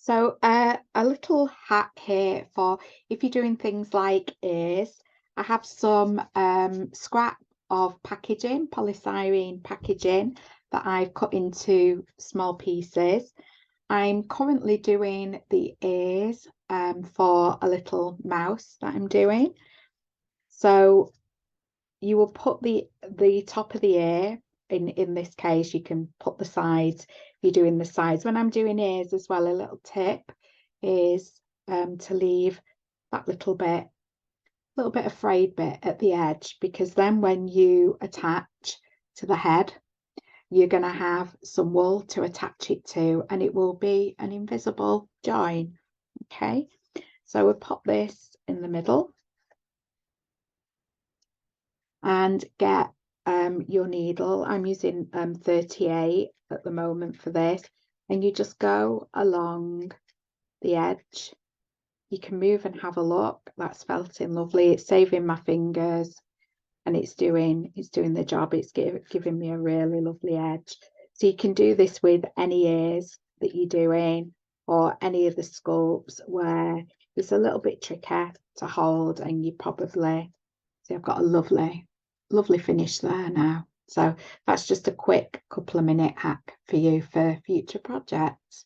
So a little hack here for if you're doing things like ears. I have some scrap of packaging, polystyrene packaging that I've cut into small pieces. I'm currently doing the ears for a little mouse that I'm doing. So you will put the top of the ear in this case. You can put the sides if you're doing the sides. When I'm doing ears as well, a little tip is to leave that little bit of frayed bit at the edge, because then when you attach to the head, you're going to have some wool to attach it to, and it will be an invisible join. Okay, so we'll pop this in the middle and get your needle. I'm using 38 at the moment for this, and you just go along the edge. You can move and have a look. That's felting lovely. It's saving my fingers, and it's doing the job. It's giving me a really lovely edge. So you can do this with any ears that you're doing, or any of the sculpts where it's a little bit tricky to hold, and you probably see I've got a lovely finish there now. So that's just a quick couple of minute hack for you for future projects.